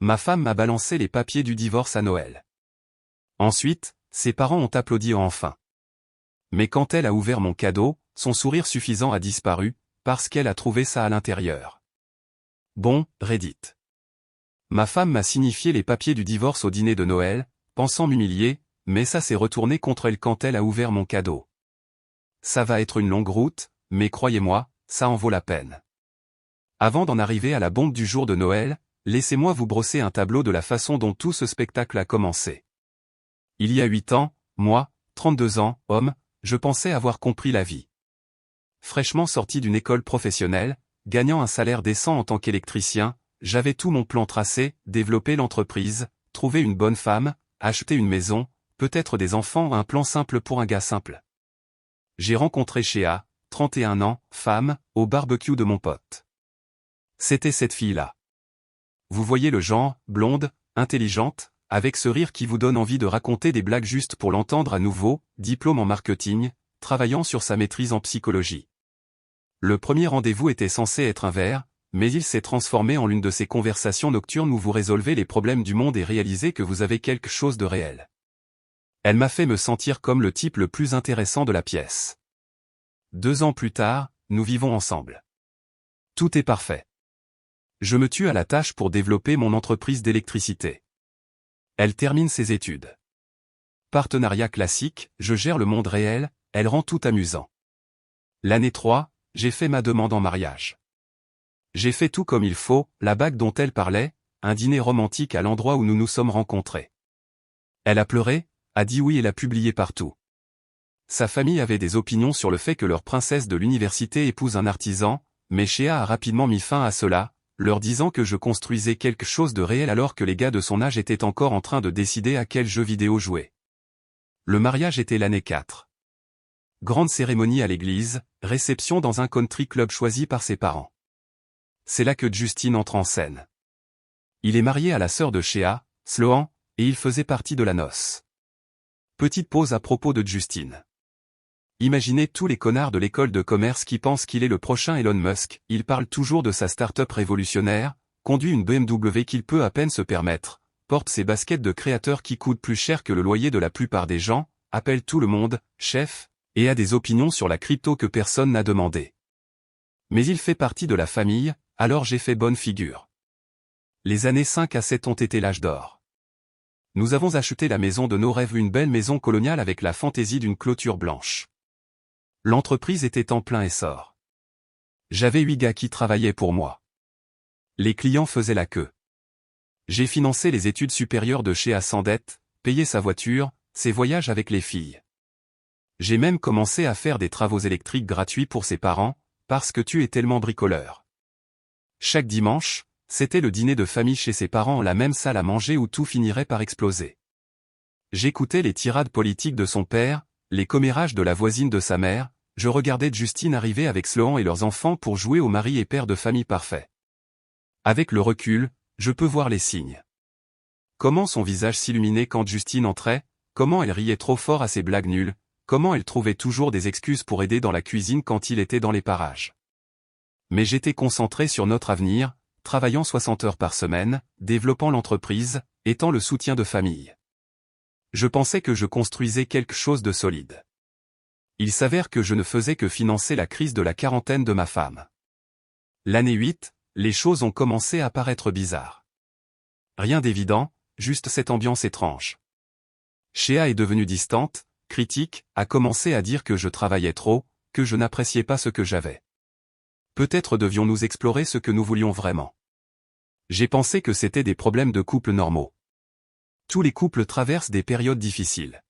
ma femme m'a balancé les papiers du divorce à Noël. Ensuite, ses parents ont applaudi enfin. Mais quand elle a ouvert mon cadeau, son sourire suffisant a disparu, parce qu'elle a trouvé ça à l'intérieur. Bon, Reddit. Ma femme m'a signifié les papiers du divorce au dîner de Noël, pensant m'humilier, mais ça s'est retourné contre elle quand elle a ouvert mon cadeau. Ça va être une longue route, mais croyez-moi, ça en vaut la peine. Avant d'en arriver à la bombe du jour de Noël, laissez-moi vous brosser un tableau de la façon dont tout ce spectacle a commencé. Il y a 8 ans, moi, 32 ans, homme, je pensais avoir compris la vie. Fraîchement sorti d'une école professionnelle, gagnant un salaire décent en tant qu'électricien, j'avais tout mon plan tracé, développer l'entreprise, trouver une bonne femme, acheter une maison, peut-être des enfants, un plan simple pour un gars simple. J'ai rencontré Shea, 31 ans, femme, au barbecue de mon pote. C'était cette fille-là. Vous voyez le genre, blonde, intelligente, avec ce rire qui vous donne envie de raconter des blagues juste pour l'entendre à nouveau, diplôme en marketing, travaillant sur sa maîtrise en psychologie. Le premier rendez-vous était censé être un verre, mais il s'est transformé en l'une de ces conversations nocturnes où vous résolvez les problèmes du monde et réalisez que vous avez quelque chose de réel. Elle m'a fait me sentir comme le type le plus intéressant de la pièce. 2 ans plus tard, nous vivons ensemble. Tout est parfait. Je me tue à la tâche pour développer mon entreprise d'électricité. Elle termine ses études. Partenariat classique, je gère le monde réel, elle rend tout amusant. L'année 3, j'ai fait ma demande en mariage. J'ai fait tout comme il faut, la bague dont elle parlait, un dîner romantique à l'endroit où nous nous sommes rencontrés. Elle a pleuré, a dit oui et l'a publié partout. Sa famille avait des opinions sur le fait que leur princesse de l'université épouse un artisan, mais Shea a rapidement mis fin à cela, leur disant que je construisais quelque chose de réel alors que les gars de son âge étaient encore en train de décider à quel jeu vidéo jouer. Le mariage était l'année 4. Grande cérémonie à l'église, réception dans un country club choisi par ses parents. C'est là que Justin entre en scène. Il est marié à la sœur de Shea, Sloan, et il faisait partie de la noce. Petite pause à propos de Justin. Imaginez tous les connards de l'école de commerce qui pensent qu'il est le prochain Elon Musk, il parle toujours de sa start-up révolutionnaire, conduit une BMW qu'il peut à peine se permettre, porte ses baskets de créateur qui coûtent plus cher que le loyer de la plupart des gens, appelle tout le monde « chef », et a des opinions sur la crypto que personne n'a demandé. Mais il fait partie de la famille, alors j'ai fait bonne figure. Les années 5 à 7 ont été l'âge d'or. Nous avons acheté la maison de nos rêves, une belle maison coloniale avec la fantaisie d'une clôture blanche. L'entreprise était en plein essor. J'avais 8 gars qui travaillaient pour moi. Les clients faisaient la queue. J'ai financé les études supérieures de Shea sans dette, payé sa voiture, ses voyages avec les filles. J'ai même commencé à faire des travaux électriques gratuits pour ses parents, parce que tu es tellement bricoleur. Chaque dimanche, c'était le dîner de famille chez ses parents, la même salle à manger où tout finirait par exploser. J'écoutais les tirades politiques de son père, les commérages de la voisine de sa mère, je regardais Justine arriver avec Sloan et leurs enfants pour jouer au mari et père de famille parfait. Avec le recul, je peux voir les signes. Comment son visage s'illuminait quand Justine entrait, comment elle riait trop fort à ses blagues nulles, comment elle trouvait toujours des excuses pour aider dans la cuisine quand il était dans les parages. Mais j'étais concentré sur notre avenir, travaillant 60 heures par semaine, développant l'entreprise, étant le soutien de famille. Je pensais que je construisais quelque chose de solide. Il s'avère que je ne faisais que financer la crise de la quarantaine de ma femme. L'année 8, les choses ont commencé à paraître bizarres. Rien d'évident, juste cette ambiance étrange. Shea est devenue distante, critique, a commencé à dire que je travaillais trop, que je n'appréciais pas ce que j'avais. Peut-être devions-nous explorer ce que nous voulions vraiment. J'ai pensé que c'était des problèmes de couple normaux. Tous les couples traversent des périodes difficiles.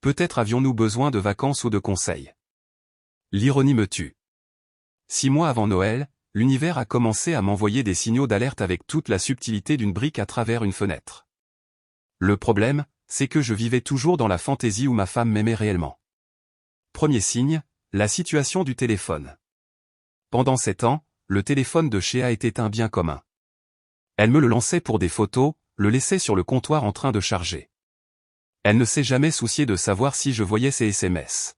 Peut-être avions-nous besoin de vacances ou de conseils. L'ironie me tue. 6 mois avant Noël, l'univers a commencé à m'envoyer des signaux d'alerte avec toute la subtilité d'une brique à travers une fenêtre. Le problème, c'est que je vivais toujours dans la fantaisie où ma femme m'aimait réellement. Premier signe, la situation du téléphone. Pendant 7 ans, le téléphone de Shea était un bien commun. Elle me le lançait pour des photos, le laissait sur le comptoir en train de charger. Elle ne s'est jamais souciée de savoir si je voyais ses SMS.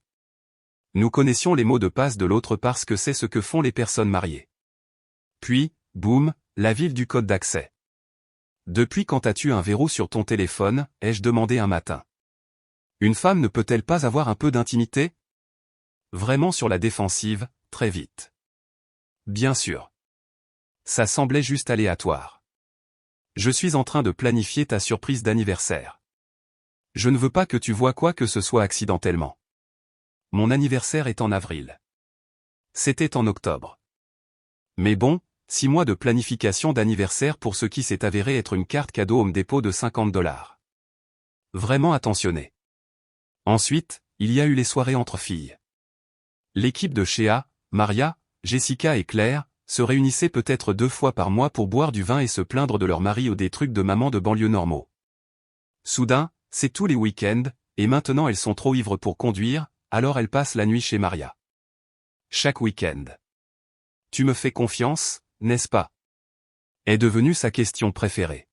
Nous connaissions les mots de passe de l'autre parce que c'est ce que font les personnes mariées. Puis, boum, la ville du code d'accès. Depuis quand as-tu un verrou sur ton téléphone, ai-je demandé un matin. Une femme ne peut-elle pas avoir un peu d'intimité? Vraiment sur la défensive, très vite. Bien sûr. Ça semblait juste aléatoire. Je suis en train de planifier ta surprise d'anniversaire. Je ne veux pas que tu vois quoi que ce soit accidentellement. Mon anniversaire est en avril. C'était en octobre. Mais bon, 6 mois de planification d'anniversaire pour ce qui s'est avéré être une carte cadeau Home Depot de $50. Vraiment attentionné. Ensuite, il y a eu les soirées entre filles. L'équipe de Shea, Maria, Jessica et Claire, se réunissait peut-être 2 fois par mois pour boire du vin et se plaindre de leur mari ou des trucs de maman de banlieue normaux. Soudain, c'est tous les week-ends, et maintenant elles sont trop ivres pour conduire, alors elles passent la nuit chez Maria. Chaque week-end. Tu me fais confiance, n'est-ce pas? Est devenue sa question préférée.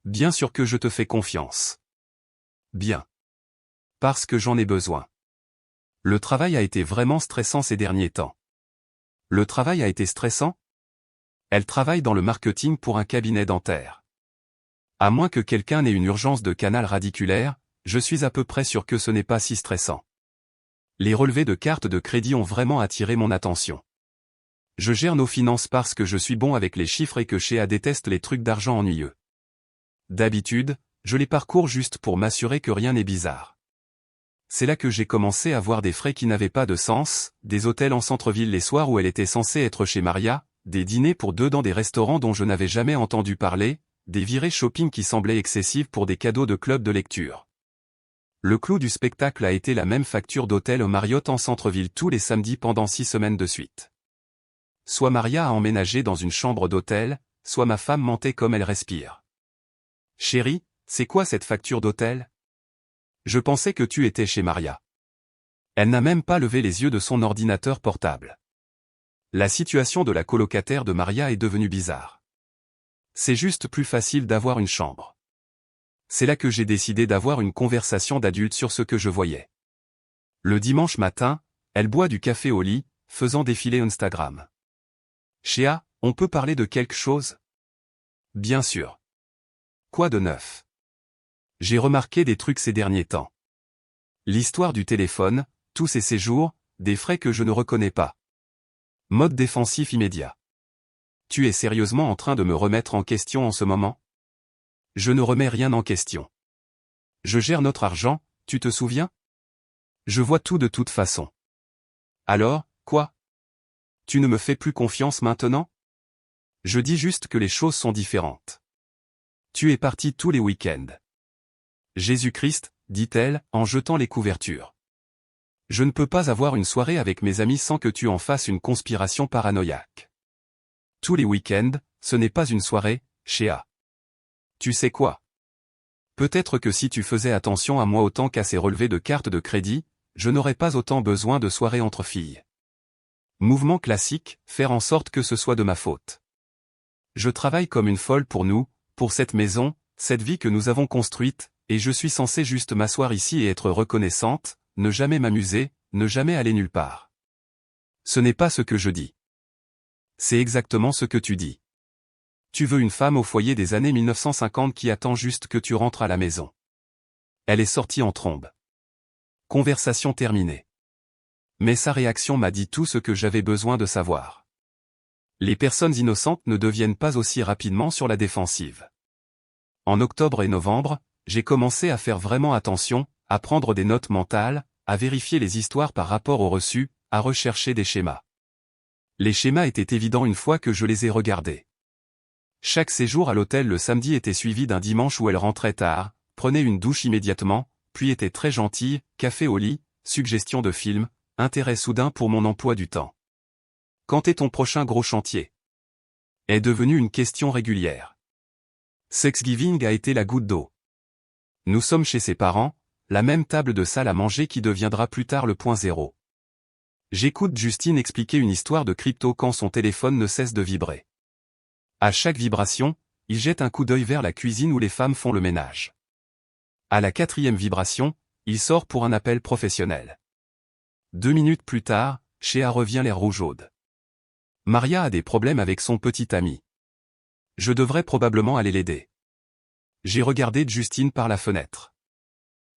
Bien sûr que je te fais confiance. Bien. Parce que j'en ai besoin. Le travail a été vraiment stressant ces derniers temps. Le travail a été stressant? Elle travaille dans le marketing pour un cabinet dentaire. À moins que quelqu'un n'ait une urgence de canal radiculaire, je suis à peu près sûr que ce n'est pas si stressant. Les relevés de cartes de crédit ont vraiment attiré mon attention. Je gère nos finances parce que je suis bon avec les chiffres et que Shea déteste les trucs d'argent ennuyeux. D'habitude, je les parcours juste pour m'assurer que rien n'est bizarre. C'est là que j'ai commencé à voir des frais qui n'avaient pas de sens, des hôtels en centre-ville les soirs où elle était censée être chez Maria, des dîners pour 2 dans des restaurants dont je n'avais jamais entendu parler, des virées shopping qui semblaient excessives pour des cadeaux de club de lecture. Le clou du spectacle a été la même facture d'hôtel au Marriott en centre-ville tous les samedis pendant 6 semaines de suite. Soit Maria a emménagé dans une chambre d'hôtel, soit ma femme mentait comme elle respire. Chérie, c'est quoi cette facture d'hôtel? Je pensais que tu étais chez Maria. Elle n'a même pas levé les yeux de son ordinateur portable. La situation de la colocataire de Maria est devenue bizarre. C'est juste plus facile d'avoir une chambre. C'est là que j'ai décidé d'avoir une conversation d'adulte sur ce que je voyais. Le dimanche matin, elle boit du café au lit, faisant défiler Instagram. Shea, on peut parler de quelque chose? Bien sûr. Quoi de neuf? J'ai remarqué des trucs ces derniers temps. L'histoire du téléphone, tous ces séjours, des frais que je ne reconnais pas. Mode défensif immédiat. Tu es sérieusement en train de me remettre en question en ce moment? Je ne remets rien en question. Je gère notre argent, tu te souviens? Je vois tout de toute façon. Alors, quoi? Tu ne me fais plus confiance maintenant? Je dis juste que les choses sont différentes. Tu es parti tous les week-ends. Jésus-Christ, dit-elle, en jetant les couvertures. Je ne peux pas avoir une soirée avec mes amis sans que tu en fasses une conspiration paranoïaque. Tous les week-ends, ce n'est pas une soirée, Shea. Tu sais quoi? Peut-être que si tu faisais attention à moi autant qu'à ces relevés de cartes de crédit, je n'aurais pas autant besoin de soirées entre filles. Mouvement classique, faire en sorte que ce soit de ma faute. Je travaille comme une folle pour nous, pour cette maison, cette vie que nous avons construite, et je suis censé juste m'asseoir ici et être reconnaissante, ne jamais m'amuser, ne jamais aller nulle part. Ce n'est pas ce que je dis. C'est exactement ce que tu dis. Tu veux une femme au foyer des années 1950 qui attend juste que tu rentres à la maison. Elle est sortie en trombe. Conversation terminée. Mais sa réaction m'a dit tout ce que j'avais besoin de savoir. Les personnes innocentes ne deviennent pas aussi rapidement sur la défensive. En octobre et novembre, j'ai commencé à faire vraiment attention, à prendre des notes mentales, à vérifier les histoires par rapport aux reçus, à rechercher des schémas. Les schémas étaient évidents une fois que je les ai regardés. Chaque séjour à l'hôtel le samedi était suivi d'un dimanche où elle rentrait tard, prenait une douche immédiatement, puis était très gentille, café au lit, suggestion de film, intérêt soudain pour mon emploi du temps. Quand est ton prochain gros chantier? Est devenue une question régulière. Thanksgiving a été la goutte d'eau. Nous sommes chez ses parents, la même table de salle à manger qui deviendra plus tard le point zéro. J'écoute Justine expliquer une histoire de crypto quand son téléphone ne cesse de vibrer. À chaque vibration, il jette un coup d'œil vers la cuisine où les femmes font le ménage. À la 4e vibration, il sort pour un appel professionnel. 2 minutes plus tard, Shea revient l'air rougeaude. Maria a des problèmes avec son petit ami. Je devrais probablement aller l'aider. J'ai regardé Justine par la fenêtre.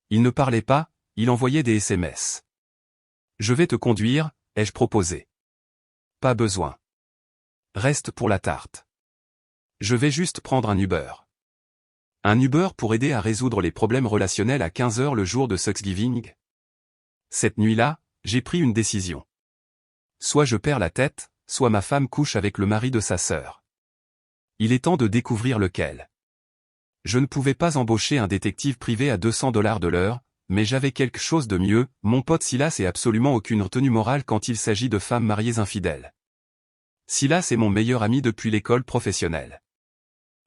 Il ne parlait pas, il envoyait des SMS. Je vais te conduire, ai-je proposé. Pas besoin. Reste pour la tarte. Je vais juste prendre un Uber. Un Uber pour aider à résoudre les problèmes relationnels à 15h le jour de Thanksgiving. Cette nuit-là, j'ai pris une décision. Soit je perds la tête, soit ma femme couche avec le mari de sa sœur. Il est temps de découvrir lequel. Je ne pouvais pas embaucher un détective privé à $200 de l'heure, mais j'avais quelque chose de mieux, mon pote Silas n'a absolument aucune retenue morale quand il s'agit de femmes mariées infidèles. Silas est mon meilleur ami depuis l'école professionnelle.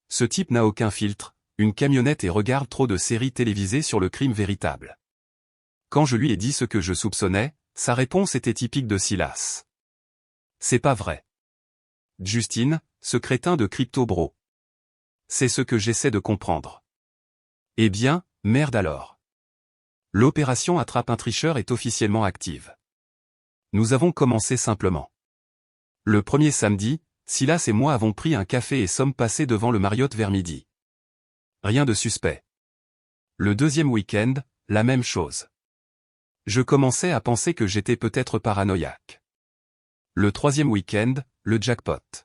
Ce type n'a aucun filtre, une camionnette et regarde trop de séries télévisées sur le crime véritable. Quand je lui ai dit ce que je soupçonnais, sa réponse était typique de Silas. C'est pas vrai. Justine, ce crétin de crypto bro. C'est ce que j'essaie de comprendre. Eh bien, merde alors. L'opération Attrape un tricheur est officiellement active. Nous avons commencé simplement. Le premier samedi, Silas et moi avons pris un café et sommes passés devant le Marriott vers midi. Rien de suspect. Le deuxième week-end, la même chose. Je commençais à penser que j'étais peut-être paranoïaque. Le troisième week-end, le jackpot.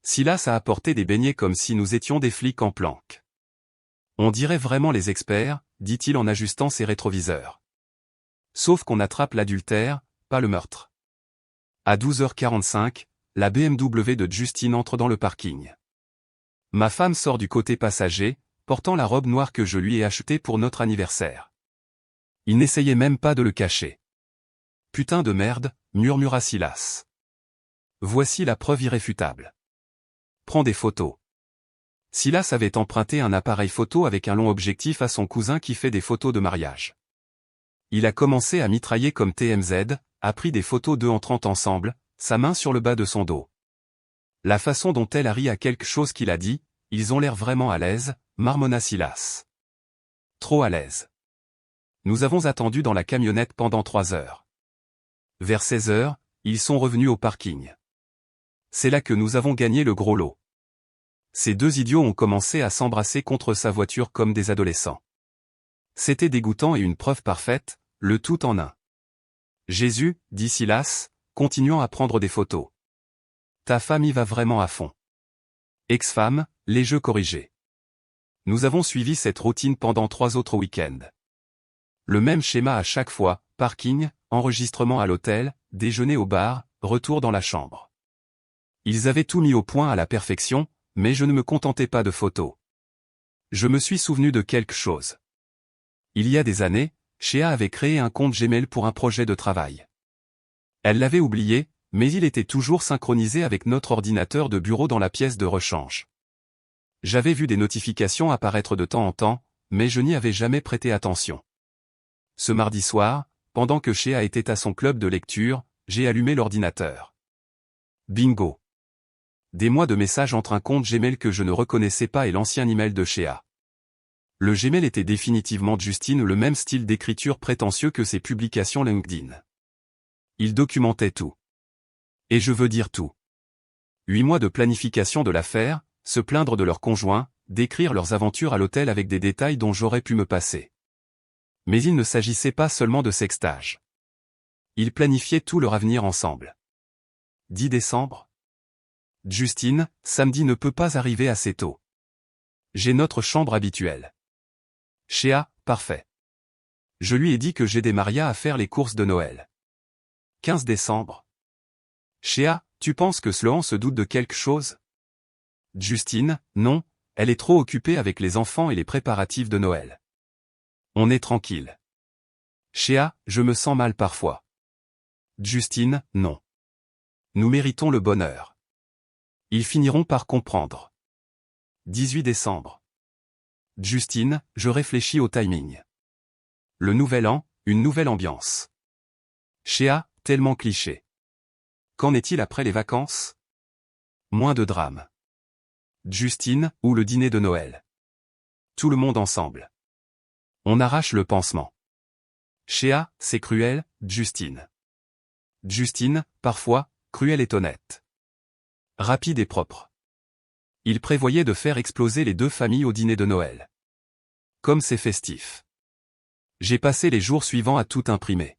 Silas a apporté des beignets comme si nous étions des flics en planque. On dirait vraiment les experts, dit-il en ajustant ses rétroviseurs. Sauf qu'on attrape l'adultère, pas le meurtre. À 12h45, la BMW de Justine entre dans le parking. Ma femme sort du côté passager, portant la robe noire que je lui ai achetée pour notre anniversaire. Il n'essayait même pas de le cacher. Putain de merde, murmura Silas. Voici la preuve irréfutable. Prends des photos. Silas avait emprunté un appareil photo avec un long objectif à son cousin qui fait des photos de mariage. Il a commencé à mitrailler comme TMZ, a pris des photos d'eux entrant ensemble, sa main sur le bas de son dos. La façon dont elle a ri à quelque chose qu'il a dit, ils ont l'air vraiment à l'aise, marmonna Silas. Trop à l'aise. Nous avons attendu dans la camionnette pendant 3 heures. Vers 16h, ils sont revenus au parking. C'est là que nous avons gagné le gros lot. Ces deux idiots ont commencé à s'embrasser contre sa voiture comme des adolescents. C'était dégoûtant et une preuve parfaite, le tout en un. Jésus, dit Silas, continuant à prendre des photos. Ta femme y va vraiment à fond. Ex-femme, les jeux corrigés. Nous avons suivi cette routine pendant 3 autres week-ends. Le même schéma à chaque fois, parking, enregistrement à l'hôtel, déjeuner au bar, retour dans la chambre. Ils avaient tout mis au point à la perfection, mais je ne me contentais pas de photos. Je me suis souvenu de quelque chose. Il y a des années, Shea avait créé un compte Gmail pour un projet de travail. Elle l'avait oublié, mais il était toujours synchronisé avec notre ordinateur de bureau dans la pièce de rechange. J'avais vu des notifications apparaître de temps en temps, mais je n'y avais jamais prêté attention. Ce mardi soir, pendant que Shea était à son club de lecture, j'ai allumé l'ordinateur. Bingo. Des mois de messages entre un compte Gmail que je ne reconnaissais pas et l'ancien email de Shea. Le Gmail était définitivement de Justine, le même style d'écriture prétentieux que ses publications LinkedIn. Il documentait tout. Et je veux dire tout. 8 mois de planification de l'affaire, se plaindre de leurs conjoints, décrire leurs aventures à l'hôtel avec des détails dont j'aurais pu me passer. Mais il ne s'agissait pas seulement de sextage. Ils planifiaient tout leur avenir ensemble. 10 décembre. Justine, samedi ne peut pas arriver assez tôt. J'ai notre chambre habituelle. Shea, parfait. Je lui ai dit que j'aidais Maria à faire les courses de Noël. 15 décembre. Shea, tu penses que Sloan se doute de quelque chose? Justine, non, elle est trop occupée avec les enfants et les préparatifs de Noël. On est tranquille. Shea, je me sens mal parfois. Justine, non. Nous méritons le bonheur. Ils finiront par comprendre. 18 décembre. Justine, je réfléchis au timing. Le nouvel an, une nouvelle ambiance. Shea, tellement cliché. Qu'en est-il après les vacances? Moins de drame. Justine, ou le dîner de Noël. Tout le monde ensemble. On arrache le pansement. Shea, c'est cruel, Justine. Justine, parfois, cruelle et honnête. Rapide et propre. Il prévoyait de faire exploser les deux familles au dîner de Noël. Comme c'est festif. J'ai passé les jours suivants à tout imprimer.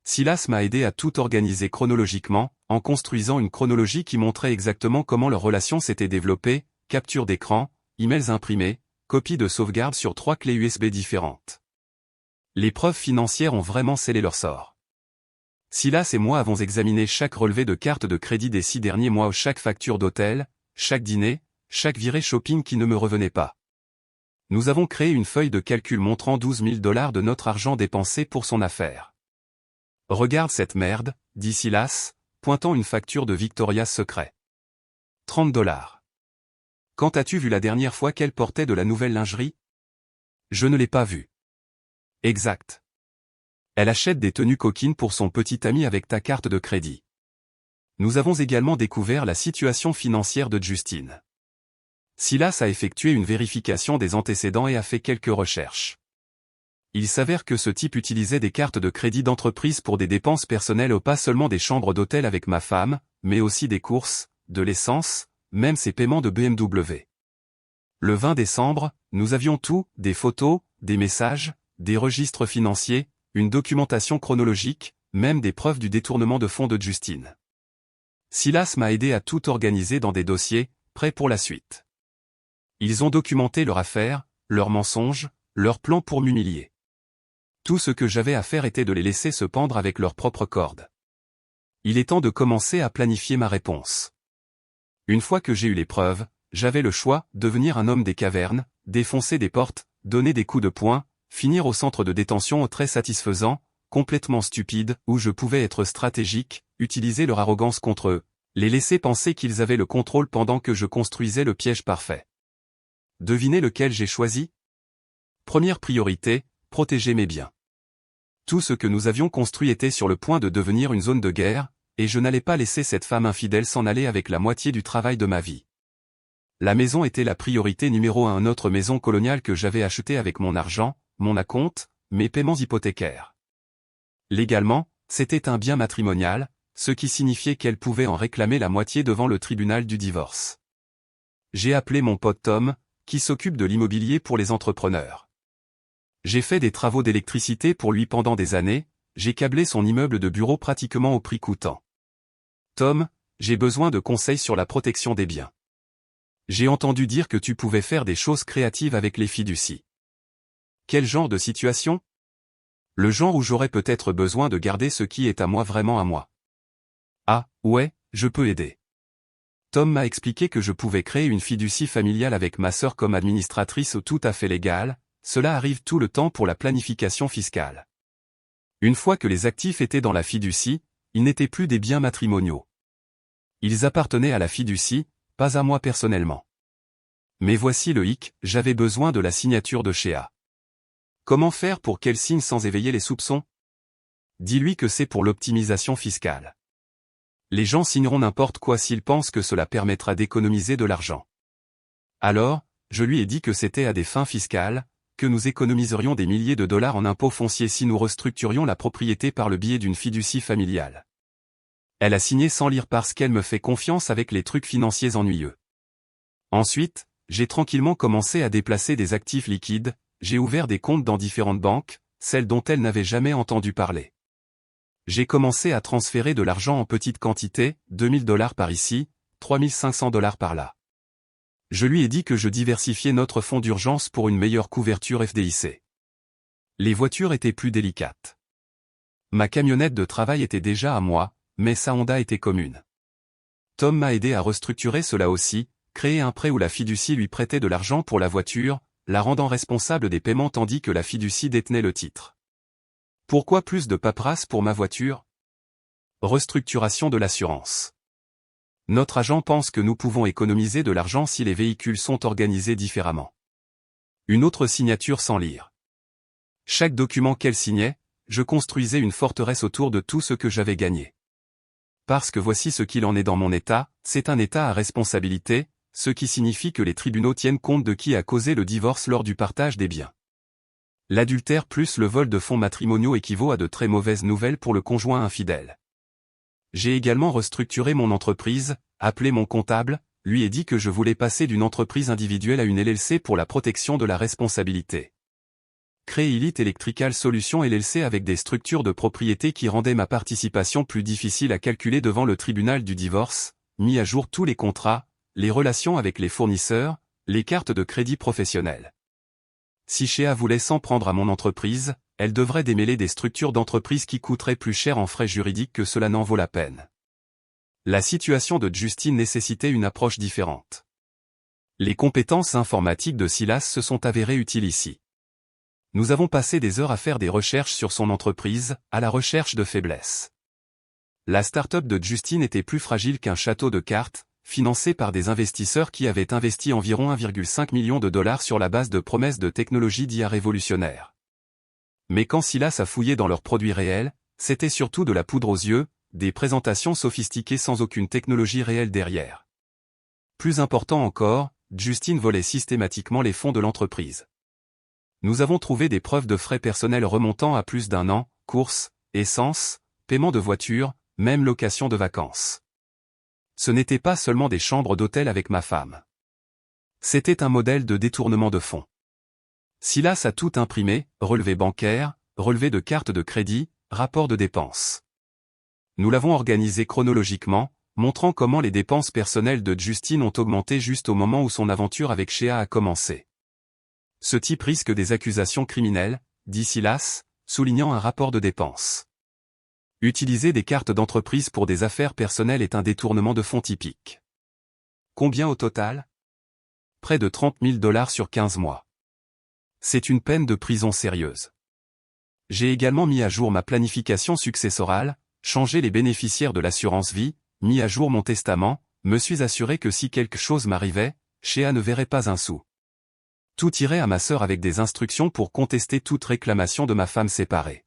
Silas m'a aidé à tout organiser chronologiquement, en construisant une chronologie qui montrait exactement comment leur relation s'était développée, capture d'écran, emails imprimés, copies de sauvegarde sur 3 clés USB différentes. Les preuves financières ont vraiment scellé leur sort. Silas et moi avons examiné chaque relevé de carte de crédit des 6 derniers mois, chaque facture d'hôtel, chaque dîner, chaque virée shopping qui ne me revenait pas. Nous avons créé une feuille de calcul montrant 12 000 $ de notre argent dépensé pour son affaire. Regarde cette merde, dit Silas, pointant une facture de Victoria's Secret. 30 $. Quand as-tu vu la dernière fois qu'elle portait de la nouvelle lingerie? Je ne l'ai pas vue. Exact. Elle achète des tenues coquines pour son petit ami avec ta carte de crédit. Nous avons également découvert la situation financière de Justine. Silas a effectué une vérification des antécédents et a fait quelques recherches. Il s'avère que ce type utilisait des cartes de crédit d'entreprise pour des dépenses personnelles ou pas seulement des chambres d'hôtel avec ma femme, mais aussi des courses, de l'essence, même ses paiements de BMW. Le 20 décembre, nous avions tout, des photos, des messages, des registres financiers, une documentation chronologique, même des preuves du détournement de fonds de Justine. Silas m'a aidé à tout organiser dans des dossiers, prêts pour la suite. Ils ont documenté leur affaire, leurs mensonges, leurs plans pour m'humilier. Tout ce que j'avais à faire était de les laisser se pendre avec leurs propres cordes. Il est temps de commencer à planifier ma réponse. Une fois que j'ai eu les preuves, j'avais le choix, devenir un homme des cavernes, défoncer des portes, donner des coups de poing, finir au centre de détention très satisfaisant, complètement stupide, où je pouvais être stratégique, utiliser leur arrogance contre eux, les laisser penser qu'ils avaient le contrôle pendant que je construisais le piège parfait. Devinez lequel j'ai choisi? Première priorité, protéger mes biens. Tout ce que nous avions construit était sur le point de devenir une zone de guerre, et je n'allais pas laisser cette femme infidèle s'en aller avec la moitié du travail de ma vie. La maison était la priorité numéro 1, notre maison coloniale que j'avais achetée avec mon argent, mon acompte, mes paiements hypothécaires. Légalement, c'était un bien matrimonial, ce qui signifiait qu'elle pouvait en réclamer la moitié devant le tribunal du divorce. J'ai appelé mon pote Tom, qui s'occupe de l'immobilier pour les entrepreneurs. J'ai fait des travaux d'électricité pour lui pendant des années, j'ai câblé son immeuble de bureau pratiquement au prix coûtant. Tom, j'ai besoin de conseils sur la protection des biens. J'ai entendu dire que tu pouvais faire des choses créatives avec les fiducies. Quel genre de situation? Le genre où j'aurais peut-être besoin de garder ce qui est à moi vraiment à moi. Ah, ouais, je peux aider. Tom m'a expliqué que je pouvais créer une fiducie familiale avec ma sœur comme administratrice tout à fait légale, cela arrive tout le temps pour la planification fiscale. Une fois que les actifs étaient dans la fiducie, ils n'étaient plus des biens matrimoniaux. Ils appartenaient à la fiducie, pas à moi personnellement. Mais voici le hic, j'avais besoin de la signature de Shea. Comment faire pour qu'elle signe sans éveiller les soupçons? Dis-lui que c'est pour l'optimisation fiscale. Les gens signeront n'importe quoi s'ils pensent que cela permettra d'économiser de l'argent. Alors, je lui ai dit que c'était à des fins fiscales, que nous économiserions des milliers de dollars en impôts fonciers si nous restructurions la propriété par le biais d'une fiducie familiale. Elle a signé sans lire parce qu'elle me fait confiance avec les trucs financiers ennuyeux. Ensuite, j'ai tranquillement commencé à déplacer des actifs liquides, j'ai ouvert des comptes dans différentes banques, celles dont elle n'avait jamais entendu parler. J'ai commencé à transférer de l'argent en petite quantité, 2000 $ par ici, 3500 $ par là. Je lui ai dit que je diversifiais notre fonds d'urgence pour une meilleure couverture FDIC. Les voitures étaient plus délicates. Ma camionnette de travail était déjà à moi, mais sa Honda était commune. Tom m'a aidé à restructurer cela aussi, créer un prêt où la fiducie lui prêtait de l'argent pour la voiture, la rendant responsable des paiements tandis que la fiducie détenait le titre. Pourquoi plus de paperasse pour ma voiture? Restructuration de l'assurance. Notre agent pense que nous pouvons économiser de l'argent si les véhicules sont organisés différemment. Une autre signature sans lire. Chaque document qu'elle signait, je construisais une forteresse autour de tout ce que j'avais gagné. Parce que voici ce qu'il en est dans mon État, c'est un État à responsabilité, ce qui signifie que les tribunaux tiennent compte de qui a causé le divorce lors du partage des biens. L'adultère plus le vol de fonds matrimoniaux équivaut à de très mauvaises nouvelles pour le conjoint infidèle. J'ai également restructuré mon entreprise, appelé mon comptable, lui ai dit que je voulais passer d'une entreprise individuelle à une LLC pour la protection de la responsabilité. Créer Elite Electrical Solutions LLC avec des structures de propriété qui rendaient ma participation plus difficile à calculer devant le tribunal du divorce, mis à jour tous les contrats, les relations avec les fournisseurs, les cartes de crédit professionnelles. Si Shea voulait s'en prendre à mon entreprise, elle devrait démêler des structures d'entreprise qui coûteraient plus cher en frais juridiques que cela n'en vaut la peine. La situation de Justine nécessitait une approche différente. Les compétences informatiques de Silas se sont avérées utiles ici. Nous avons passé des heures à faire des recherches sur son entreprise, à la recherche de faiblesses. La start-up de Justine était plus fragile qu'un château de cartes, financé par des investisseurs qui avaient investi environ 1,5 million de dollars sur la base de promesses de technologies d'IA révolutionnaires. Mais quand Silas a fouillé dans leurs produits réels, c'était surtout de la poudre aux yeux, des présentations sophistiquées sans aucune technologie réelle derrière. Plus important encore, Justine volait systématiquement les fonds de l'entreprise. Nous avons trouvé des preuves de frais personnels remontant à plus d'1 an, courses, essence, paiement de voiture, même location de vacances. Ce n'était pas seulement des chambres d'hôtel avec ma femme. C'était un modèle de détournement de fonds. Silas a tout imprimé, relevé bancaire, relevé de carte de crédit, rapport de dépenses. Nous l'avons organisé chronologiquement, montrant comment les dépenses personnelles de Justine ont augmenté juste au moment où son aventure avec Shea a commencé. Ce type risque des accusations criminelles, dit Silas, soulignant un rapport de dépenses. Utiliser des cartes d'entreprise pour des affaires personnelles est un détournement de fonds typique. Combien au total? Près de 30 000 $ sur 15 mois. C'est une peine de prison sérieuse. J'ai également mis à jour ma planification successorale, changé les bénéficiaires de l'assurance vie, mis à jour mon testament, me suis assuré que si quelque chose m'arrivait, Shea ne verrait pas un sou. Tout irait à ma sœur avec des instructions pour contester toute réclamation de ma femme séparée.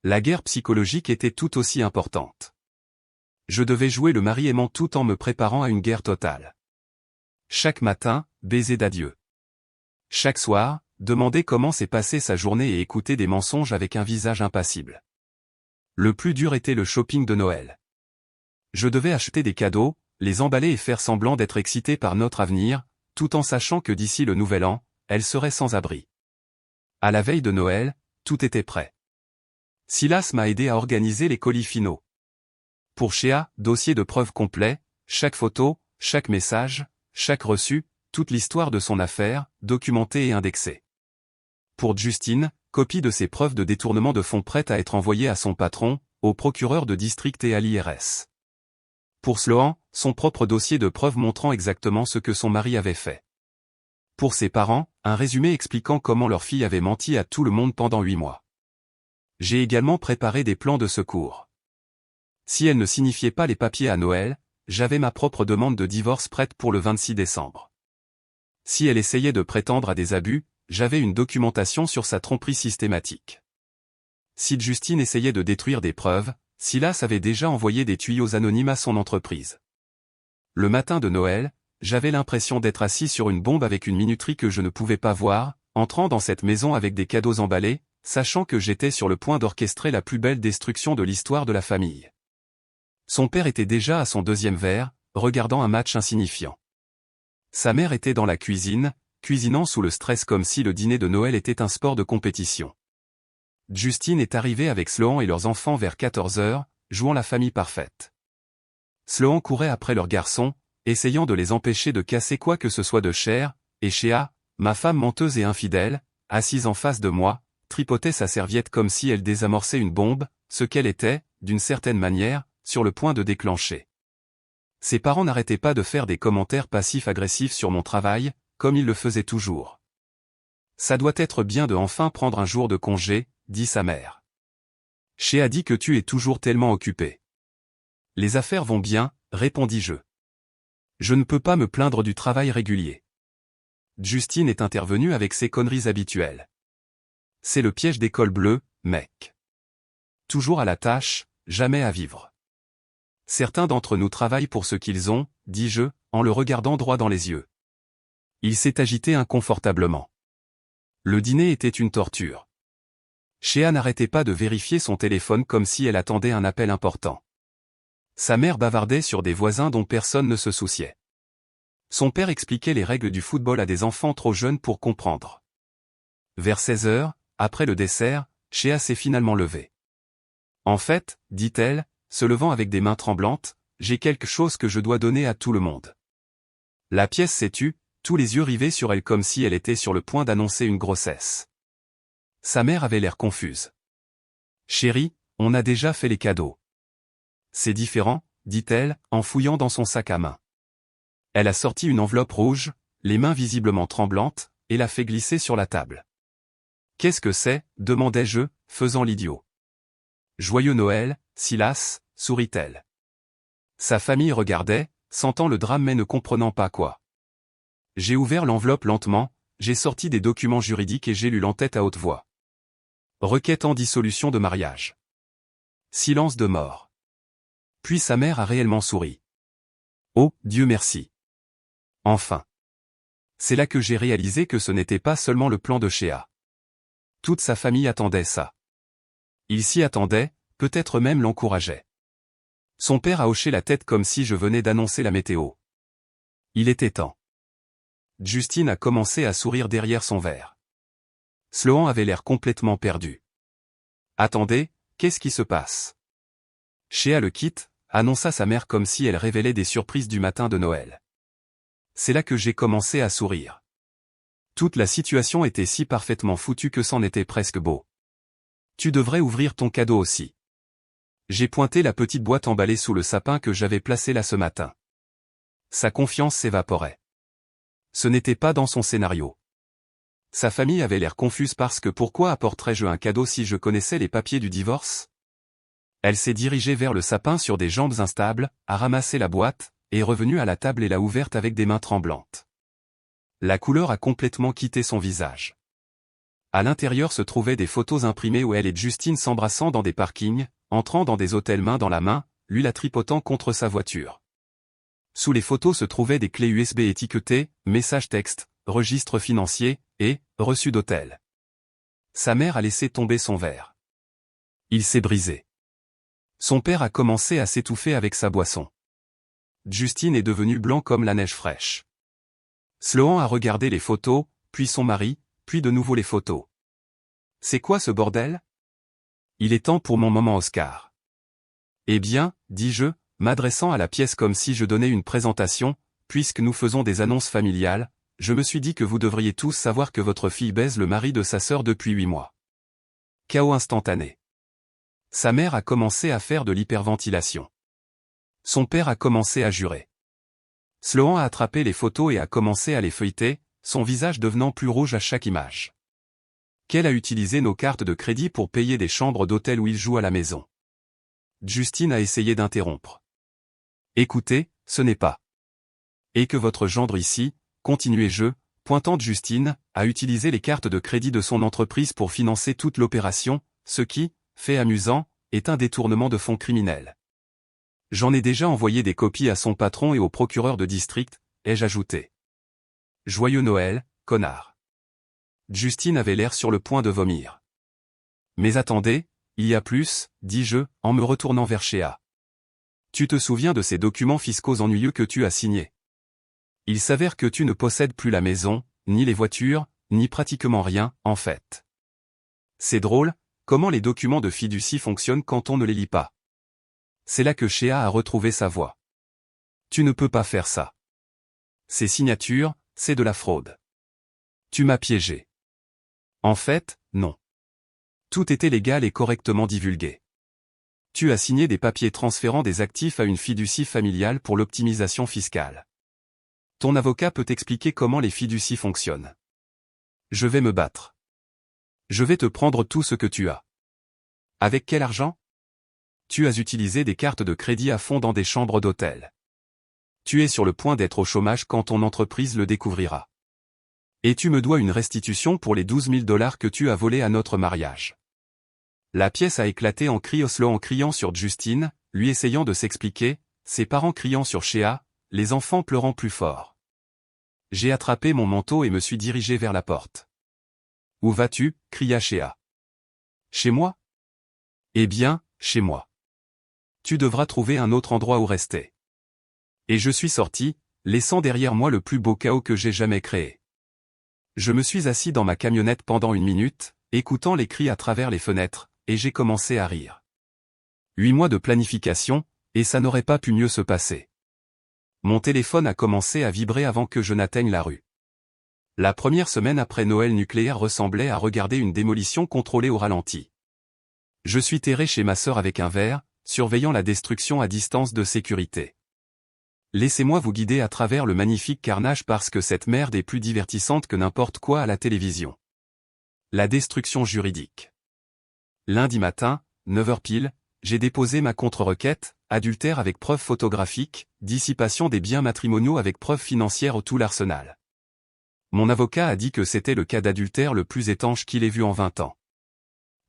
La guerre psychologique était tout aussi importante. Je devais jouer le mari aimant tout en me préparant à une guerre totale. Chaque matin, baiser d'adieu. Chaque soir, demander comment s'est passée sa journée et écouter des mensonges avec un visage impassible. Le plus dur était le shopping de Noël. Je devais acheter des cadeaux, les emballer et faire semblant d'être excité par notre avenir, tout en sachant que d'ici le nouvel an, elle serait sans abri. À la veille de Noël, tout était prêt. Silas m'a aidé à organiser les colis finaux. Pour Shea, dossier de preuves complet, chaque photo, chaque message, chaque reçu, toute l'histoire de son affaire, documentée et indexée. Pour Justine, copie de ses preuves de détournement de fonds prêtes à être envoyées à son patron, au procureur de district et à l'IRS. Pour Sloan, son propre dossier de preuves montrant exactement ce que son mari avait fait. Pour ses parents, un résumé expliquant comment leur fille avait menti à tout le monde pendant 8 mois. J'ai également préparé des plans de secours. Si elle ne signifiait pas les papiers à Noël, j'avais ma propre demande de divorce prête pour le 26 décembre. Si elle essayait de prétendre à des abus, j'avais une documentation sur sa tromperie systématique. Si Justine essayait de détruire des preuves, Silas avait déjà envoyé des tuyaux anonymes à son entreprise. Le matin de Noël, j'avais l'impression d'être assis sur une bombe avec une minuterie que je ne pouvais pas voir, entrant dans cette maison avec des cadeaux emballés, sachant que j'étais sur le point d'orchestrer la plus belle destruction de l'histoire de la famille. Son père était déjà à son 2e verre, regardant un match insignifiant. Sa mère était dans la cuisine, cuisinant sous le stress comme si le dîner de Noël était un sport de compétition. Justine est arrivée avec Sloan et leurs enfants vers 14 h, jouant la famille parfaite. Sloan courait après leurs garçons, essayant de les empêcher de casser quoi que ce soit de cher, et Shea, ma femme menteuse et infidèle, assise en face de moi, tripotait sa serviette comme si elle désamorçait une bombe, ce qu'elle était, d'une certaine manière, sur le point de déclencher. Ses parents n'arrêtaient pas de faire des commentaires passifs-agressifs sur mon travail, comme ils le faisaient toujours. Ça doit être bien de enfin prendre un jour de congé, dit sa mère. Shea dit que tu es toujours tellement occupé. Les affaires vont bien, répondis-je. Je ne peux pas me plaindre du travail régulier. Justine est intervenue avec ses conneries habituelles. C'est le piège des cols bleus, mec. Toujours à la tâche, jamais à vivre. Certains d'entre nous travaillent pour ce qu'ils ont, dis-je, en le regardant droit dans les yeux. Il s'est agité inconfortablement. Le dîner était une torture. Shea n'arrêtait pas de vérifier son téléphone comme si elle attendait un appel important. Sa mère bavardait sur des voisins dont personne ne se souciait. Son père expliquait les règles du football à des enfants trop jeunes pour comprendre. Vers 16 heures, après le dessert, Shea s'est finalement levée. En fait, dit-elle, se levant avec des mains tremblantes, j'ai quelque chose que je dois donner à tout le monde. La pièce s'est tue, tous les yeux rivés sur elle comme si elle était sur le point d'annoncer une grossesse. Sa mère avait l'air confuse. Chérie, on a déjà fait les cadeaux. C'est différent, dit-elle, en fouillant dans son sac à main. Elle a sorti une enveloppe rouge, les mains visiblement tremblantes, et l'a fait glisser sur la table. Qu'est-ce que c'est, demandai-je, faisant l'idiot. Joyeux Noël, Silas, sourit-elle. Sa famille regardait, sentant le drame mais ne comprenant pas quoi. J'ai ouvert l'enveloppe lentement, j'ai sorti des documents juridiques et j'ai lu l'entête à haute voix. Requête en dissolution de mariage. Silence de mort. Puis sa mère a réellement souri. Oh, Dieu merci. Enfin. C'est là que j'ai réalisé que ce n'était pas seulement le plan de Shea. Toute sa famille attendait ça. Il s'y attendait, peut-être même l'encourageait. Son père a hoché la tête comme si je venais d'annoncer la météo. Il était temps. Justine a commencé à sourire derrière son verre. Sloan avait l'air complètement perdu. Attendez, qu'est-ce qui se passe? Shea le quitte, annonça sa mère comme si elle révélait des surprises du matin de Noël. C'est là que j'ai commencé à sourire. Toute la situation était si parfaitement foutue que c'en était presque beau. Tu devrais ouvrir ton cadeau aussi. J'ai pointé la petite boîte emballée sous le sapin que j'avais placée là ce matin. Sa confiance s'évaporait. Ce n'était pas dans son scénario. Sa famille avait l'air confuse parce que pourquoi apporterais-je un cadeau si je connaissais les papiers du divorce? Elle s'est dirigée vers le sapin sur des jambes instables, a ramassé la boîte, et est revenue à la table et l'a ouverte avec des mains tremblantes. La couleur a complètement quitté son visage. À l'intérieur se trouvaient des photos imprimées où elle et Justine s'embrassant dans des parkings, entrant dans des hôtels main dans la main, lui la tripotant contre sa voiture. Sous les photos se trouvaient des clés USB étiquetées, messages texte, registre financier, et reçu d'hôtel. Sa mère a laissé tomber son verre. Il s'est brisé. Son père a commencé à s'étouffer avec sa boisson. Justine est devenue blanc comme la neige fraîche. Sloan a regardé les photos, puis son mari, puis de nouveau les photos. C'est quoi ce bordel? Il est temps pour mon moment Oscar. Eh bien, dis-je, m'adressant à la pièce comme si je donnais une présentation, puisque nous faisons des annonces familiales, je me suis dit que vous devriez tous savoir que votre fille baise le mari de sa sœur depuis 8 mois. Chaos instantané. Sa mère a commencé à faire de l'hyperventilation. Son père a commencé à jurer. Sloan a attrapé les photos et a commencé à les feuilleter, son visage devenant plus rouge à chaque image. Qu'elle a utilisé nos cartes de crédit pour payer des chambres d'hôtel où il joue à la maison. Justine a essayé d'interrompre. Écoutez, ce n'est pas. Et que votre gendre ici, continuai-je, pointant Justine, a utilisé les cartes de crédit de son entreprise pour financer toute l'opération, ce qui, fait amusant, est un détournement de fonds criminels. J'en ai déjà envoyé des copies à son patron et au procureur de district, ai-je ajouté. Joyeux Noël, connard. Justine avait l'air sur le point de vomir. Mais attendez, il y a plus, dis-je, en me retournant vers Shea. Tu te souviens de ces documents fiscaux ennuyeux que tu as signés? Il s'avère que tu ne possèdes plus la maison, ni les voitures, ni pratiquement rien, en fait. C'est drôle, comment les documents de fiducie fonctionnent quand on ne les lit pas. C'est là que Shea a retrouvé sa voix. Tu ne peux pas faire ça. Ces signatures, c'est de la fraude. Tu m'as piégé. En fait, non. Tout était légal et correctement divulgué. Tu as signé des papiers transférant des actifs à une fiducie familiale pour l'optimisation fiscale. Ton avocat peut t'expliquer comment les fiducies fonctionnent. Je vais me battre. Je vais te prendre tout ce que tu as. Avec quel argent? Tu as utilisé des cartes de crédit à fond dans des chambres d'hôtel. Tu es sur le point d'être au chômage quand ton entreprise le découvrira. Et tu me dois une restitution pour les 12 000 $ que tu as volés à notre mariage. La pièce a éclaté en cris, Oslo en criant sur Justine, lui essayant de s'expliquer, ses parents criant sur Shea, les enfants pleurant plus fort. J'ai attrapé mon manteau et me suis dirigé vers la porte. Où vas-tu? Cria Shea. Chez moi? Eh bien, chez moi. Tu devras trouver un autre endroit où rester. Et je suis sorti, laissant derrière moi le plus beau chaos que j'ai jamais créé. Je me suis assis dans ma camionnette pendant 1 minute, écoutant les cris à travers les fenêtres, et j'ai commencé à rire. 8 mois de planification, et ça n'aurait pas pu mieux se passer. Mon téléphone a commencé à vibrer avant que je n'atteigne la rue. La première semaine après Noël nucléaire ressemblait à regarder une démolition contrôlée au ralenti. Je suis terré chez ma sœur avec un verre, surveillant la destruction à distance de sécurité. Laissez-moi vous guider à travers le magnifique carnage parce que cette merde est plus divertissante que n'importe quoi à la télévision. La destruction juridique. Lundi matin, 9h pile, j'ai déposé ma contre-requête, adultère avec preuve photographique, dissipation des biens matrimoniaux avec preuve financière au tout l'arsenal. Mon avocat a dit que c'était le cas d'adultère le plus étanche qu'il ait vu en 20 ans.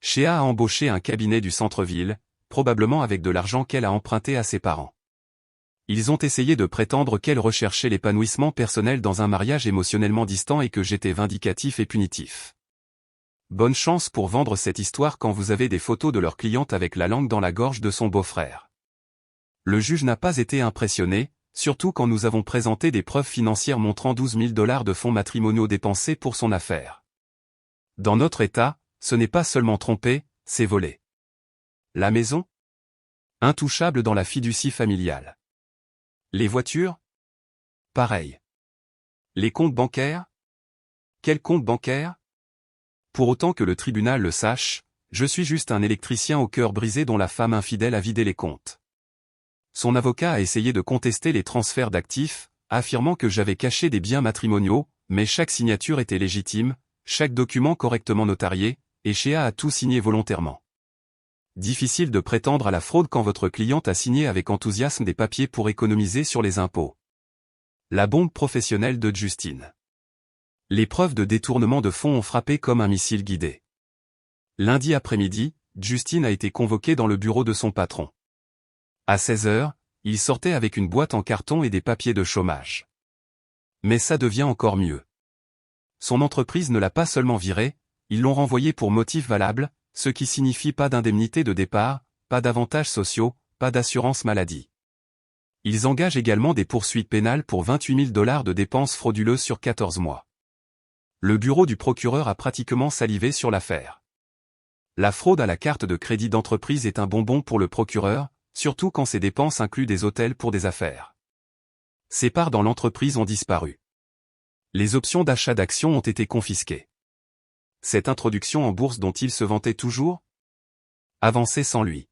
Shea a embauché un cabinet du centre-ville, probablement avec de l'argent qu'elle a emprunté à ses parents. Ils ont essayé de prétendre qu'elle recherchait l'épanouissement personnel dans un mariage émotionnellement distant et que j'étais vindicatif et punitif. Bonne chance pour vendre cette histoire quand vous avez des photos de leur cliente avec la langue dans la gorge de son beau-frère. Le juge n'a pas été impressionné, surtout quand nous avons présenté des preuves financières montrant 12 000 $ de fonds matrimoniaux dépensés pour son affaire. Dans notre État, ce n'est pas seulement tromper, c'est voler. La maison ? Intouchable dans la fiducie familiale. Les voitures ? Pareil. Les comptes bancaires ? Quel compte bancaire ? Pour autant que le tribunal le sache, je suis juste un électricien au cœur brisé dont la femme infidèle a vidé les comptes. Son avocat a essayé de contester les transferts d'actifs, affirmant que j'avais caché des biens matrimoniaux, mais chaque signature était légitime, chaque document correctement notarié, et Shea a tout signé volontairement. Difficile de prétendre à la fraude quand votre cliente a signé avec enthousiasme des papiers pour économiser sur les impôts. La bombe professionnelle de Justine. Les preuves de détournement de fonds ont frappé comme un missile guidé. Lundi après-midi, Justine a été convoquée dans le bureau de son patron. À 16h, il sortait avec une boîte en carton et des papiers de chômage. Mais ça devient encore mieux. Son entreprise ne l'a pas seulement viré, ils l'ont renvoyé pour motif valable, ce qui signifie pas d'indemnité de départ, pas d'avantages sociaux, pas d'assurance maladie. Ils engagent également des poursuites pénales pour 28 000 $ de dépenses frauduleuses sur 14 mois. Le bureau du procureur a pratiquement salivé sur l'affaire. La fraude à la carte de crédit d'entreprise est un bonbon pour le procureur, surtout quand ces dépenses incluent des hôtels pour des affaires. Ses parts dans l'entreprise ont disparu. Les options d'achat d'actions ont été confisquées. Cette introduction en bourse dont il se vantait toujours avançait sans lui.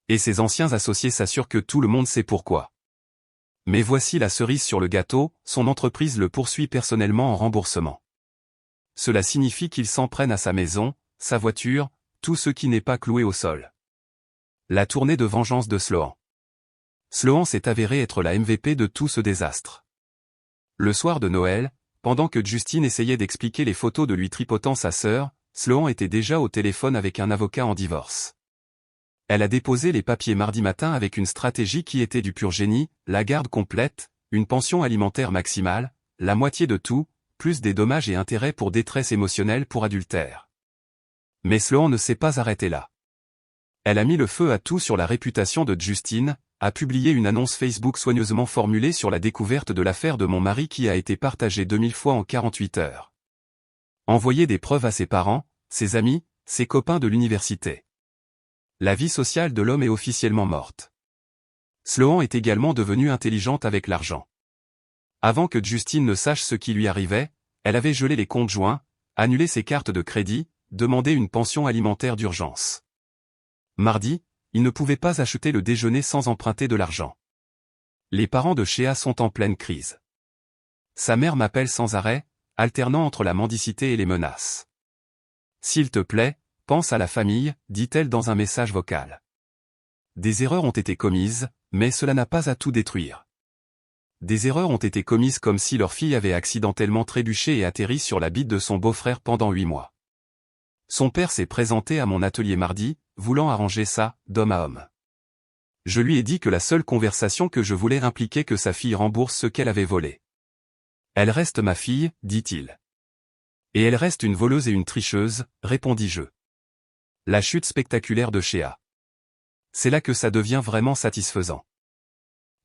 Et ses anciens associés s'assurent que tout le monde sait pourquoi. Mais voici la cerise sur le gâteau, son entreprise le poursuit personnellement en remboursement. Cela signifie qu'il s'en prenne à sa maison, sa voiture, tout ce qui n'est pas cloué au sol. La tournée de vengeance de Sloan. Sloan s'est avéré être la MVP de tout ce désastre. Le soir de Noël, pendant que Justine essayait d'expliquer les photos de lui tripotant sa sœur, Sloan était déjà au téléphone avec un avocat en divorce. Elle a déposé les papiers mardi matin avec une stratégie qui était du pur génie, la garde complète, une pension alimentaire maximale, la moitié de tout, plus des dommages et intérêts pour détresse émotionnelle pour adultère. Mais Sloan ne s'est pas arrêté là. Elle a mis le feu à tout sur la réputation de Justine, a publié une annonce Facebook soigneusement formulée sur la découverte de l'affaire de mon mari qui a été partagée 2000 fois en 48 heures. Envoyer des preuves à ses parents, ses amis, ses copains de l'université. La vie sociale de l'homme est officiellement morte. Sloan est également devenue intelligente avec l'argent. Avant que Justine ne sache ce qui lui arrivait, elle avait gelé les comptes joints, annulé ses cartes de crédit, demandé une pension alimentaire d'urgence. Mardi, il ne pouvait pas acheter le déjeuner sans emprunter de l'argent. Les parents de Shea sont en pleine crise. Sa mère m'appelle sans arrêt, alternant entre la mendicité et les menaces. « S'il te plaît, pense à la famille », dit-elle dans un message vocal. Des erreurs ont été commises, mais cela n'a pas à tout détruire. Des erreurs ont été commises comme si leur fille avait accidentellement trébuché et atterri sur la bite de son beau-frère pendant 8 mois. Son père s'est présenté à mon atelier mardi, voulant arranger ça, d'homme à homme. Je lui ai dit que la seule conversation que je voulais impliquait que sa fille rembourse ce qu'elle avait volé. Elle reste ma fille, dit-il. Et elle reste une voleuse et une tricheuse, répondis-je. La chute spectaculaire de Shea. C'est là que ça devient vraiment satisfaisant.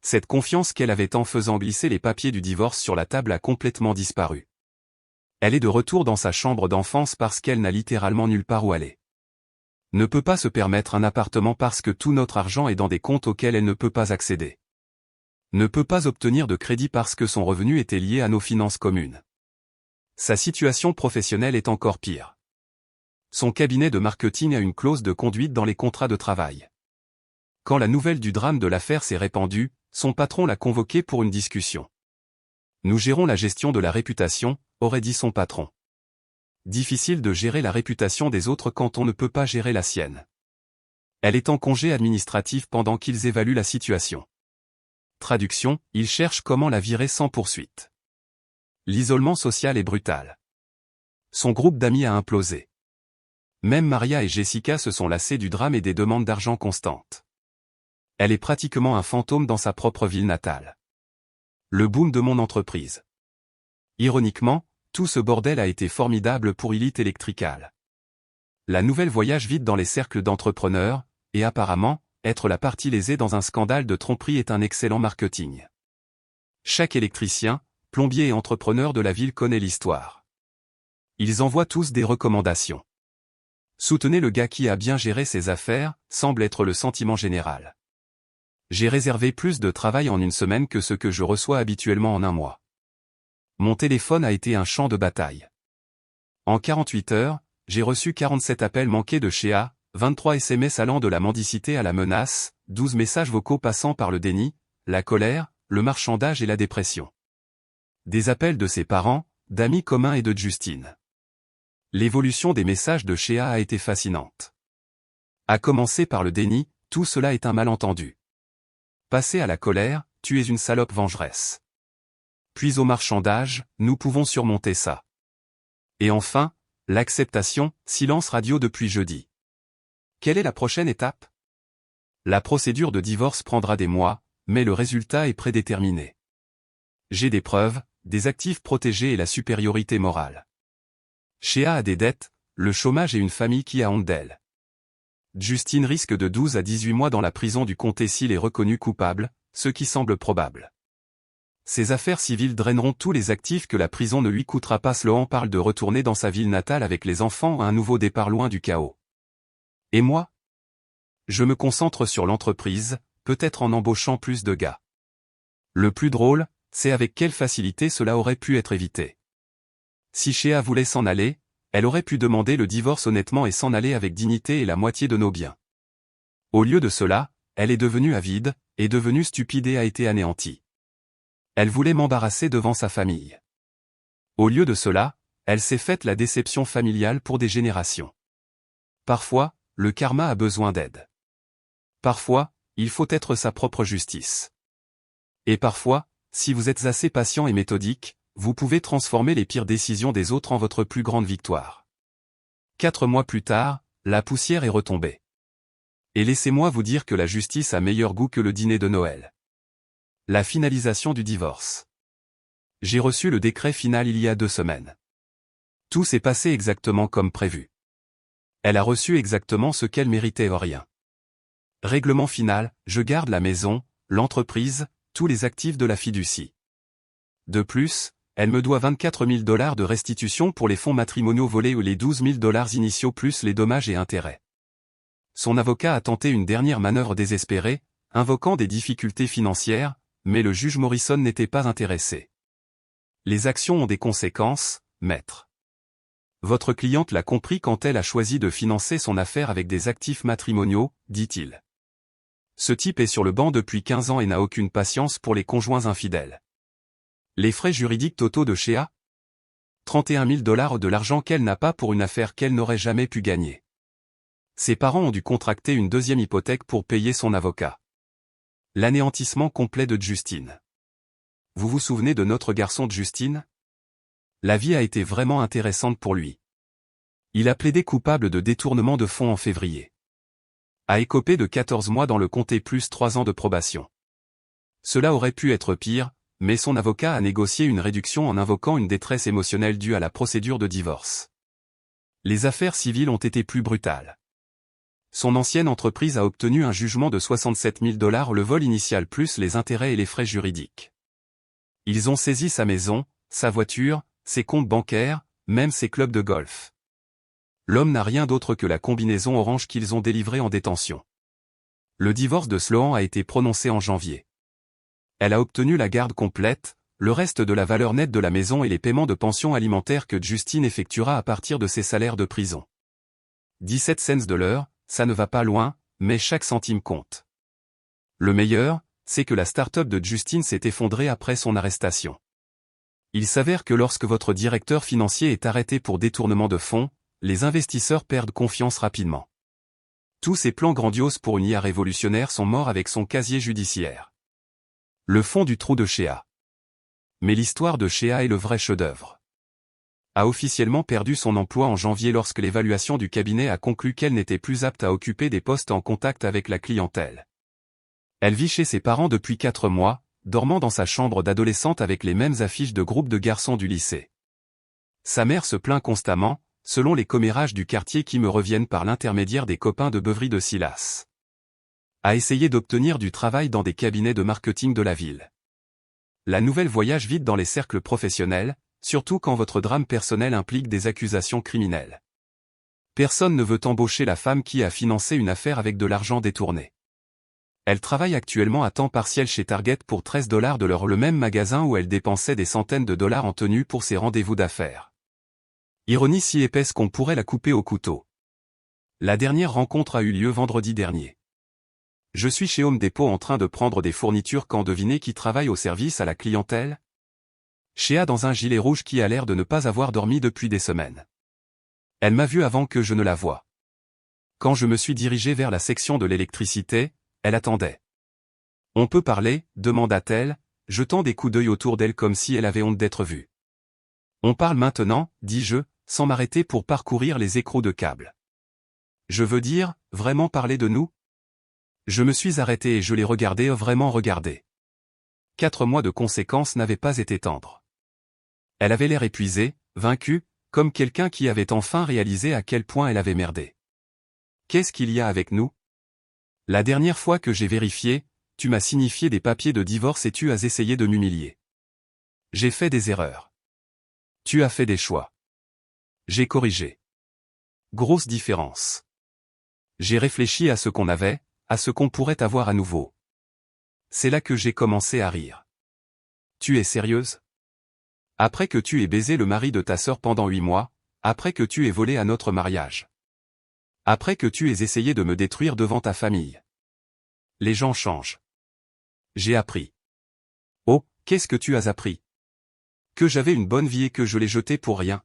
Cette confiance qu'elle avait en faisant glisser les papiers du divorce sur la table a complètement disparu. Elle est de retour dans sa chambre d'enfance parce qu'elle n'a littéralement nulle part où aller. Ne peut pas se permettre un appartement parce que tout notre argent est dans des comptes auxquels elle ne peut pas accéder. Ne peut pas obtenir de crédit parce que son revenu était lié à nos finances communes. Sa situation professionnelle est encore pire. Son cabinet de marketing a une clause de conduite dans les contrats de travail. Quand la nouvelle du drame de l'affaire s'est répandue, son patron l'a convoqué pour une discussion. Nous gérons la gestion de la réputation, aurait dit son patron. Difficile de gérer la réputation des autres quand on ne peut pas gérer la sienne. Elle est en congé administratif pendant qu'ils évaluent la situation. Traduction, ils cherchent comment la virer sans poursuite. L'isolement social est brutal. Son groupe d'amis a implosé. Même Maria et Jessica se sont lassées du drame et des demandes d'argent constantes. Elle est pratiquement un fantôme dans sa propre ville natale. Le boom de mon entreprise. Ironiquement, tout ce bordel a été formidable pour Elite Electrical. La nouvelle voyage vite dans les cercles d'entrepreneurs, et apparemment, être la partie lésée dans un scandale de tromperie est un excellent marketing. Chaque électricien, plombier et entrepreneur de la ville connaît l'histoire. Ils envoient tous des recommandations. Soutenez le gars qui a bien géré ses affaires, semble être le sentiment général. J'ai réservé plus de travail en une semaine que ce que je reçois habituellement en un mois. Mon téléphone a été un champ de bataille. En 48 heures, j'ai reçu 47 appels manqués de chez A, 23 SMS allant de la mendicité à la menace, 12 messages vocaux passant par le déni, la colère, le marchandage et la dépression. Des appels de ses parents, d'amis communs et de Justine. L'évolution des messages de chez A été fascinante. À commencer par le déni, tout cela est un malentendu. Passer à la colère, tu es une salope vengeresse. Puis au marchandage, nous pouvons surmonter ça. Et enfin, l'acceptation, silence radio depuis jeudi. Quelle est la prochaine étape? La procédure de divorce prendra des mois, mais le résultat est prédéterminé. J'ai des preuves, des actifs protégés et la supériorité morale. Shea a des dettes, le chômage et une famille qui a honte d'elle. Justine risque de 12 à 18 mois dans la prison du comté s'il est reconnu coupable, ce qui semble probable. Ses affaires civiles draineront tous les actifs que la prison ne lui coûtera pas. Sloan parle de retourner dans sa ville natale avec les enfants à un nouveau départ loin du chaos. Et moi? Je me concentre sur l'entreprise, peut-être en embauchant plus de gars. Le plus drôle, c'est avec quelle facilité cela aurait pu être évité. Si Shea voulait s'en aller, elle aurait pu demander le divorce honnêtement et s'en aller avec dignité et la moitié de nos biens. Au lieu de cela, elle est devenue avide, est devenue stupide et a été anéantie. Elle voulait m'embarrasser devant sa famille. Au lieu de cela, elle s'est faite la déception familiale pour des générations. Parfois, le karma a besoin d'aide. Parfois, il faut être sa propre justice. Et parfois, si vous êtes assez patient et méthodique, vous pouvez transformer les pires décisions des autres en votre plus grande victoire. 4 mois plus tard, la poussière est retombée. Et laissez-moi vous dire que la justice a meilleur goût que le dîner de Noël. La finalisation du divorce. J'ai reçu le décret final il y a 2 semaines. Tout s'est passé exactement comme prévu. Elle a reçu exactement ce qu'elle méritait ou rien. Règlement final, je garde la maison, l'entreprise, tous les actifs de la fiducie. De plus, elle me doit $24 000 de restitution pour les fonds matrimoniaux volés ou les $12 000 initiaux plus les dommages et intérêts. Son avocat a tenté une dernière manœuvre désespérée, invoquant des difficultés financières, mais le juge Morrison n'était pas intéressé. Les actions ont des conséquences, maître. Votre cliente l'a compris quand elle a choisi de financer son affaire avec des actifs matrimoniaux, dit-il. Ce type est sur le banc depuis 15 ans et n'a aucune patience pour les conjoints infidèles. Les frais juridiques totaux de Shea? $31 000 de l'argent qu'elle n'a pas pour une affaire qu'elle n'aurait jamais pu gagner. Ses parents ont dû contracter une deuxième hypothèque pour payer son avocat. L'anéantissement complet de Justine. Vous vous souvenez de notre garçon de Justine? La vie a été vraiment intéressante pour lui. Il a plaidé coupable de détournement de fonds en février. A écopé de 14 mois dans le comté plus 3 ans de probation. Cela aurait pu être pire, mais son avocat a négocié une réduction en invoquant une détresse émotionnelle due à la procédure de divorce. Les affaires civiles ont été plus brutales. Son ancienne entreprise a obtenu un jugement de 67 000 $, le vol initial plus les intérêts et les frais juridiques. Ils ont saisi sa maison, sa voiture, ses comptes bancaires, même ses clubs de golf. L'homme n'a rien d'autre que la combinaison orange qu'ils ont délivrée en détention. Le divorce de Sloan a été prononcé en janvier. Elle a obtenu la garde complète, le reste de la valeur nette de la maison et les paiements de pension alimentaire que Justine effectuera à partir de ses salaires de prison. 17 cents de l'heure, ça ne va pas loin, mais chaque centime compte. Le meilleur, c'est que la start-up de Justine s'est effondrée après son arrestation. Il s'avère que lorsque votre directeur financier est arrêté pour détournement de fonds, les investisseurs perdent confiance rapidement. Tous ces plans grandioses pour une IA révolutionnaire sont morts avec son casier judiciaire. Le fond du trou de Shea. Mais l'histoire de Shea est le vrai chef-d'œuvre. A officiellement perdu son emploi en janvier lorsque l'évaluation du cabinet a conclu qu'elle n'était plus apte à occuper des postes en contact avec la clientèle. Elle vit chez ses parents depuis 4 mois, dormant dans sa chambre d'adolescente avec les mêmes affiches de groupes de garçons du lycée. Sa mère se plaint constamment, selon les commérages du quartier qui me reviennent par l'intermédiaire des copains de beuverie de Silas. A essayé d'obtenir du travail dans des cabinets de marketing de la ville. La nouvelle voyage vite dans les cercles professionnels, surtout quand votre drame personnel implique des accusations criminelles. Personne ne veut embaucher la femme qui a financé une affaire avec de l'argent détourné. Elle travaille actuellement à temps partiel chez Target pour 13 $ de l'heure, le même magasin où elle dépensait des centaines de dollars en tenue pour ses rendez-vous d'affaires. Ironie si épaisse qu'on pourrait la couper au couteau. La dernière rencontre a eu lieu vendredi dernier. Je suis chez Home Depot en train de prendre des fournitures quand devinez qui travaille au service à la clientèle? Shea dans un gilet rouge qui a l'air de ne pas avoir dormi depuis des semaines. Elle m'a vu avant que je ne la voie. Quand je me suis dirigé vers la section de l'électricité, elle attendait. « On peut parler ?» demanda-t-elle, jetant des coups d'œil autour d'elle comme si elle avait honte d'être vue. « On parle maintenant » dis-je, sans m'arrêter pour parcourir les écrous de câbles. « Je veux dire, vraiment parler de nous ?» Je me suis arrêté et je l'ai regardé, vraiment regardé. 4 mois de conséquences n'avaient pas été tendres. Elle avait l'air épuisée, vaincue, comme quelqu'un qui avait enfin réalisé à quel point elle avait merdé. « Qu'est-ce qu'il y a avec nous ? La dernière fois que j'ai vérifié, tu m'as signifié des papiers de divorce et tu as essayé de m'humilier. J'ai fait des erreurs. Tu as fait des choix. J'ai corrigé. Grosse différence. J'ai réfléchi à ce qu'on avait, à ce qu'on pourrait avoir à nouveau. C'est là que j'ai commencé à rire. Tu es sérieuse ? Après que tu aies baisé le mari de ta sœur pendant 8 mois, après que tu aies volé à notre mariage. Après que tu aies essayé de me détruire devant ta famille. Les gens changent. J'ai appris. Oh, qu'est-ce que tu as appris ? Que j'avais une bonne vie et que je l'ai jetée pour rien.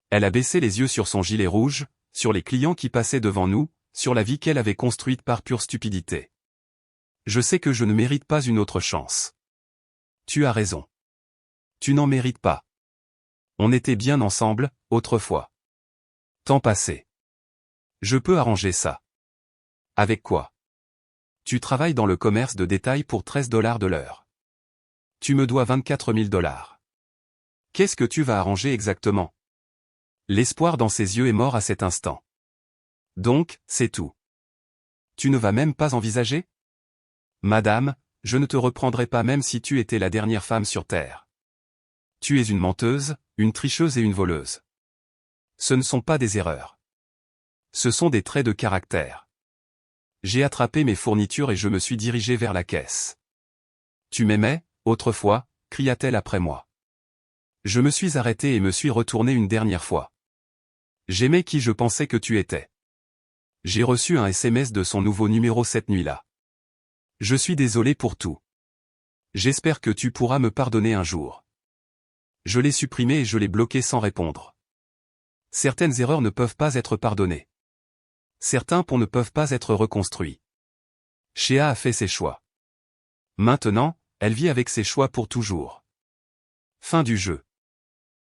Elle a baissé les yeux sur son gilet rouge, sur les clients qui passaient devant nous, sur la vie qu'elle avait construite par pure stupidité. Je sais que je ne mérite pas une autre chance. Tu as raison. Tu n'en mérites pas. On était bien ensemble, autrefois. Temps passé. Je peux arranger ça. Avec quoi ? Tu travailles dans le commerce de détail pour 13 $ de l'heure. Tu me dois 24 000 $. Qu'est-ce que tu vas arranger exactement ? L'espoir dans ses yeux est mort à cet instant. Donc, c'est tout. Tu ne vas même pas envisager ? Madame, je ne te reprendrai pas même si tu étais la dernière femme sur Terre. Tu es une menteuse, une tricheuse et une voleuse. Ce ne sont pas des erreurs. Ce sont des traits de caractère. J'ai attrapé mes fournitures et je me suis dirigé vers la caisse. Tu m'aimais, autrefois, cria-t-elle après moi. Je me suis arrêté et me suis retourné une dernière fois. J'aimais qui je pensais que tu étais. J'ai reçu un SMS de son nouveau numéro cette nuit-là. Je suis désolé pour tout. J'espère que tu pourras me pardonner un jour. Je l'ai supprimé et je l'ai bloqué sans répondre. Certaines erreurs ne peuvent pas être pardonnées. Certains ponts ne peuvent pas être reconstruits. Shea a fait ses choix. Maintenant, elle vit avec ses choix pour toujours. Fin du jeu.